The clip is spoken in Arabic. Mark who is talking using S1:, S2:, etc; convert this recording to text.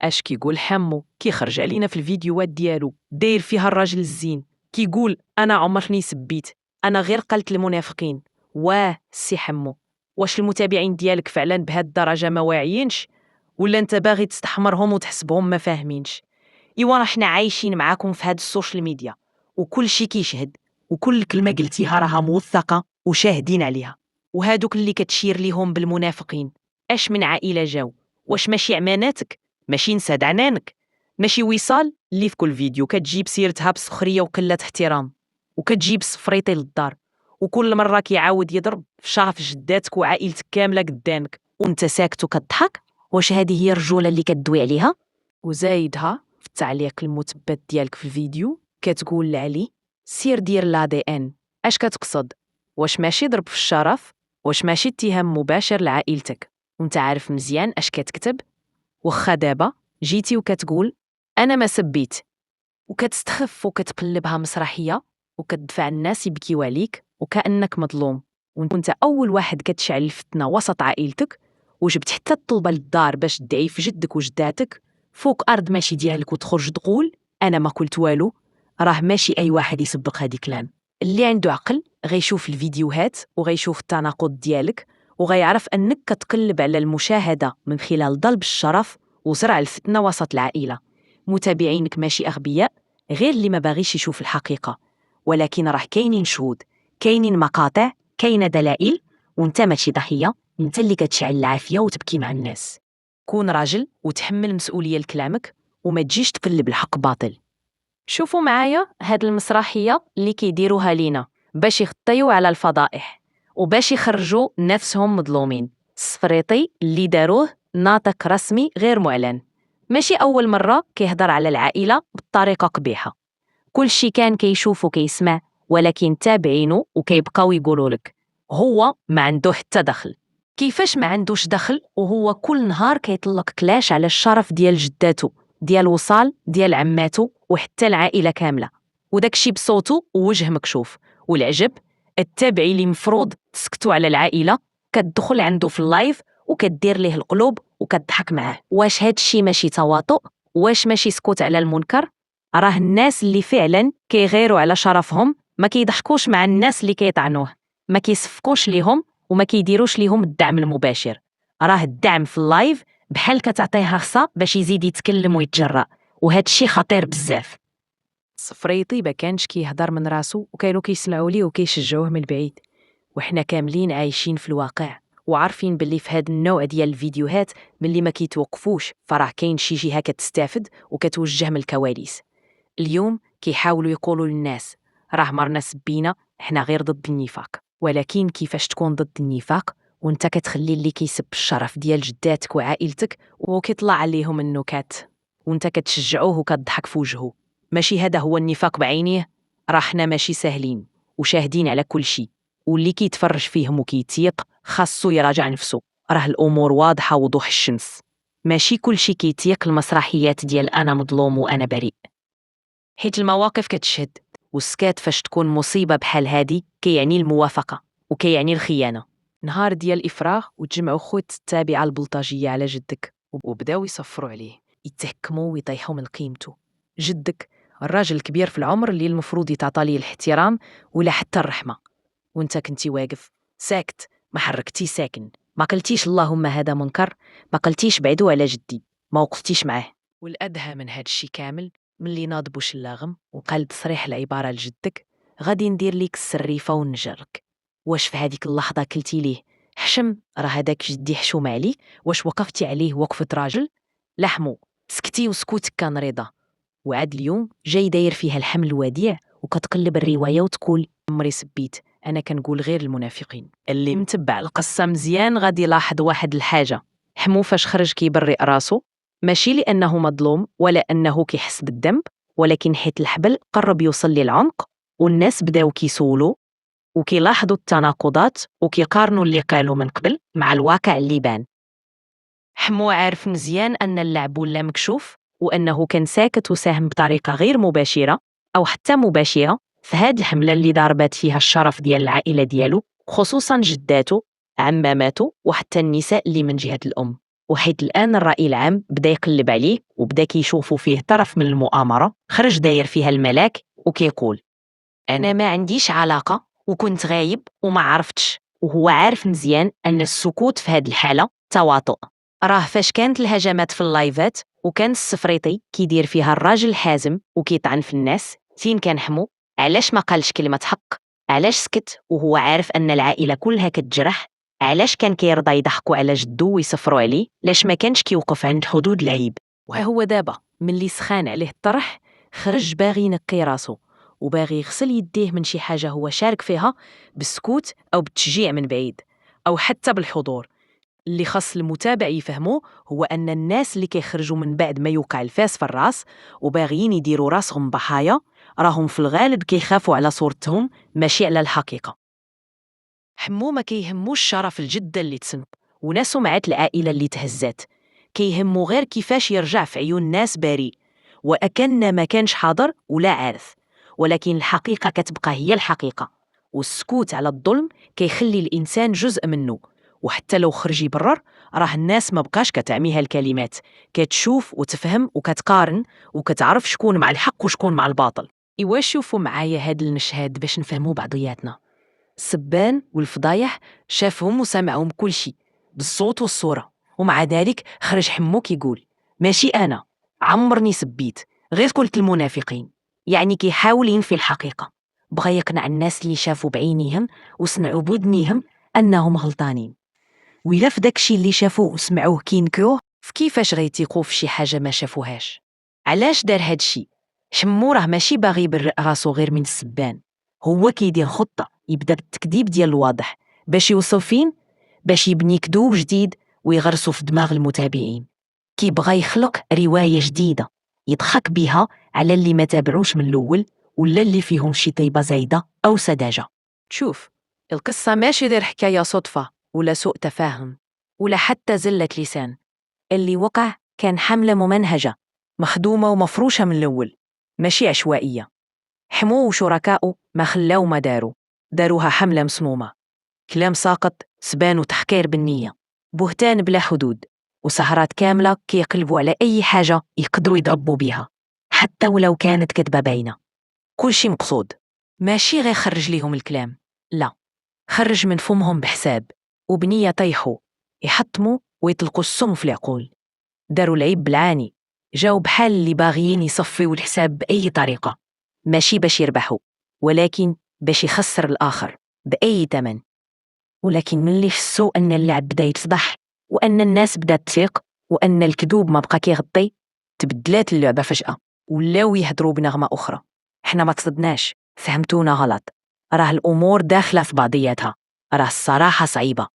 S1: اش كيقول حمو كيخرج علينا في الفيديوهات ديالو داير فيها الراجل الزين، كيقول انا عمرني سبيت، انا غير قلت المنافقين. واه سي حمو، واش المتابعين ديالك فعلا بهاد الدرجه ما واعيينش، ولا انت باغي تستحمرهم وتحسبهم ما فاهمينش؟ ايوا راه حنا عايشين معاكم في هاد السوشيال ميديا، وكل شي كيشهد، وكل كلمه قلتيها راها موثقه وشاهدين عليها. وهادوك اللي كتشير ليهم بالمنافقين اش من عائله جاو؟ واش ماشي عماناتك؟ ماشي نساد عنانك؟ ماشي وصال اللي في كل فيديو كتجيب سيرتها بسخريه وقله احترام، وكتجيب الصفريطي للدار، وكل مره كيعاود يضرب في شرف جداتك وعائلتك كامله قدامك وانت ساكت وكضحك؟ واش هذه هي الرجوله اللي كدوي عليها؟ وزايدها في التعليق المثبت ديالك في الفيديو كتقول لعلي سير دير لا دي ان. اش كتقصد؟ واش ماشي ضرب في الشرف؟ واش ماشي اتهام مباشر لعائلتك؟ وانت عارف مزيان اش كتكتب. وخا دابا جيتي وكتقول انا ما سبيت، وكتستخف وكتقلبها مسرحيه، وكتدفع الناس يبكيو عليك وكانك مظلوم، وانت اول واحد كتشعل الفتنه وسط عائلتك، وجبت حتى الطلبه للدار باش تدعي في جدك وجداتك فوق ارض ماشي ديالك وتخرج تقول انا ما قلت والو. راه ماشي اي واحد يسبق هادي كلام. اللي عنده عقل غيشوف الفيديوهات وغيشوف التناقض ديالك، وغيعرف انك كتقلب على المشاهده من خلال ضرب الشرف وزرع الفتنه وسط العائله. متابعينك ماشي اغبياء، غير اللي ما باغيش يشوف الحقيقه. ولكن راه كاينين شهود، كاينين مقاطع، كاينه دلائل، وانت ماشي ضحيه، انت اللي كتشعل العافيه وتبكي مع الناس. كون راجل وتحمل مسؤوليه لكلامك، وما تجيش تقلب الحق باطل. شوفوا معايا هاد المسرحيه اللي كيديروها لينا باش يغطيو على الفضائح وباش يخرجوا نفسهم مظلومين. الصفريطي اللي داروه ناطق رسمي غير معلن، ماشي اول مره كيهضر على العائله بطريقه قبيحه. كل شي كان كيشوف وكيسمع، ولكن تابعينه وكيبقاو يقولوا لك هو ما عنده حتى دخل. كيفاش ما عندوش دخل وهو كل نهار كيطلق كلاش على الشرف ديال جداتو، ديال وصال، ديال عماتو، وحتى العائله كامله، وداكشي بصوتو ووجه مكشوف. والعجب التابعي اللي مفروض تسكتوا على العائله كتدخل عنده في اللايف وكدير ليه القلوب وكتضحك معاه. واش هادشي ماشي تواطؤ؟ واش ماشي سكوت على المنكر؟ راه الناس اللي فعلا كيغيروا على شرفهم ما كيضحكوش مع الناس اللي كيطعنوه، ما كيصفقوش ليهم وما كيديروش ليهم الدعم المباشر. راه الدعم في اللايف بحال كتعطيه هرصه باش يزيد يتكلم ويتجرأ، وهذا الشيء خطير بزاف. صفريطي ما كانش كيهضر من راسو، وكانوا كيسمعوا ليه وكيشجعوه من بعيد. وحنا كاملين عايشين في الواقع وعارفين باللي في هذا النوع ديال الفيديوهات ملي ما كيتوقفوش فراه كاين شي جهه كتستافد وكتوجه من الكواليس. اليوم كيحاولوا يقولوا للناس راه مرنا سبينا، احنا غير ضد النفاق. ولكن كيفاش تكون ضد النفاق وانت كتخلي اللي كيسب الشرف ديال جداتك وعائلتك وكيطلع عليهم النكات وانت كتشجعوه وكتضحك في وجهه؟ ماشي هذا هو النفاق بعينيه؟ راه حنا ماشي ساهلين وشاهدين على كل شيء، واللي كيتفرج فيهم وكيتيق خاصو يراجع نفسه. راه الامور واضحه وضوح الشمس، ماشي كل شيء كيتيق المسرحيات ديال انا مظلوم وانا بريء. حيت المواقف كتشهد، والسكات فاش تكون مصيبة بحال هادي كيعني الموافقة وكيعني الخيانة. نهار ديال الإفراغ وتجمعوا خوت التابعة البلطجية على جدك وبداو يصفروا عليه، يتهكموا ويطيحوا من قيمته. جدك الراجل الكبير في العمر اللي المفروض يتعطى ليه الاحترام ولا حتى الرحمة، وانت كنتي واقف ساكت، ما حركتي ساكن، ما قلتيش اللهم هذا منكر، ما قلتيش بعدو على جدي، ما وقفتيش معاه. والأدهى من هاد الشي كامل ملي ناض بوشلاغم وقال تصريح العبارة لجدك غادي ندير ليك السريفة ونجرك. واش في هذيك اللحظة قلتي ليه حشم راه هداك جدي حشوم عليك؟ واش وقفتي عليه وقفة راجل؟ لحمو سكتي وسكوتك كان رضا. وعاد اليوم جاي داير فيها الحمل الوديع وكتقلب الرواية وتقول عمري سبيت، أنا كنقول غير المنافقين. اللي متبع القصة مزيان غادي يلاحظ واحد الحاجة، حمو فاش خرج كيبرئ راسو ماشي لأنه مظلوم ولا أنه كيحس بالذنب، ولكن حيت الحبل قرب يوصل للعمق والناس بداو كيسولو وكيلاحظوا التناقضات وكيقارنوا اللي قالوا من قبل مع الواقع اللي بان. حمو عارف مزيان أن اللعب ولا مكشوف، وأنه كان ساكت وساهم بطريقة غير مباشرة أو حتى مباشرة في هاد الحملة اللي ضربت فيها الشرف ديال العائلة ديالو، خصوصا جداته، عماماته، وحتى النساء اللي من جهة الأم. وحيت الآن الرأي العام بدا يقلب عليه وبدا كيشوفوا فيه طرف من المؤامرة. خرج داير فيها الملاك وكيقول: أنا ما عنديش علاقة وكنت غايب وما عرفتش. وهو عارف مزيان أن السكوت في هاد الحالة تواطؤ. راه فاش كانت الهجمات في اللايفات وكان السفريطي كيدير فيها الراجل الحازم وكيطعن في الناس، فين كان حمو؟ علاش ما قالش كلمة حق؟ علاش سكت وهو عارف أن العائلة كلها كتجرح؟ علاش كان كيرضى يضحكوا على جدو ويسفروا عليه؟ لاش ما كانش كيوقف عند حدود العيب؟ وهو دابا ملي سخان عليه الطرح خرج باغي ينقي راسو وباغي يغسل يديه من شي حاجة هو شارك فيها بالسكوت أو بالتشجيع من بعيد أو حتى بالحضور. اللي خاص المتابع يفهمو هو أن الناس اللي كيخرجوا من بعد ما يوقع الفاس في الراس وباغيين يديروا راسهم ضحايا راهم في الغالب كيخافوا على صورتهم ماشي على الحقيقة. حمو ما كيهموش شرف الجدة اللي تسنب ولا سمعة العائلة اللي تهزات، كيهمو غير كيفاش يرجع في عيون الناس بريء وأكن ما كانش حاضر ولا عارف. ولكن الحقيقة كتبقى هي الحقيقة، والسكوت على الظلم كيخلي الإنسان جزء منه. وحتى لو خرج يبرر راه الناس ما بقاش كتعميها الكلمات، كتشوف وتفهم وكتقارن وكتعرف شكون مع الحق وشكون مع الباطل. إوا شوفوا معايا هاد المشهد باش نفهموا بعضياتنا. السبان والفضايح شافهم وسمعهم كل شيء بالصوت والصورة، ومع ذلك خرج حمو كيقول: ماشي أنا عمرني سبيت، غير قلت المنافقين. يعني كيحاول ينفي الحقيقة، بغى يقنع الناس اللي شافوا بعينيهم وسمعوا بودنيهم أنهم غلطانين. وإلا في داكشي اللي شافوه وسمعوه كينكروه، فكيفاش غيتيقوا في شي حاجة ما شافوهاش؟ علاش دار هادشي؟ حمو راه ماشي باغي يبرئ راسو غير من السبان، هو كيدير خطة يبدا بالتكذيب ديال الواضح باش يوصل فين؟ باش يبني كذوب جديد ويغرسو في دماغ المتابعين. كيبغى يخلق رواية جديدة يضحك بها على اللي ما تابعوش من الأول ولا اللي فيهم شي طيبة زايدة أو سذاجة. شوف، القصة ماشي غير حكاية صدفة ولا سوء تفاهم ولا حتى زلة لسان. اللي وقع كان حملة ممنهجة مخدومة ومفروشة من الأول، ماشي عشوائية. حمو وشركائه ما خلاو ما داروها حملة مسمومة، كلام ساقط، سبان وتحقير بالنية، بهتان بلا حدود، وسهرات كاملة كيقلبوا على أي حاجة يقدروا يضربوا بيها حتى ولو كانت كذبة باينة. كل شي مقصود، ماشي غير خرج ليهم الكلام، لا، خرج من فمهم بحساب وبنية يطيحوا يحطموا ويطلقوا السم في العقول. داروا العيب بالعاني، جاو بحال اللي باغيين يصفيوا الحساب بأي طريقة، ماشي باش يربحوا ولكن باش يخسر الآخر بأي ثمن. ولكن ملي حسوا أن اللعب بدا يتفضح وأن الناس بدات تثيق وأن الكذوب ما بقى كيغطي، تبدلات اللعبة فجأة ولاو يهضروا بنغمة أخرى: حنا ما تصدناش، فهمتونا غلط، راه الأمور داخلة في بعضياتها، راه الصراحة صعيبة،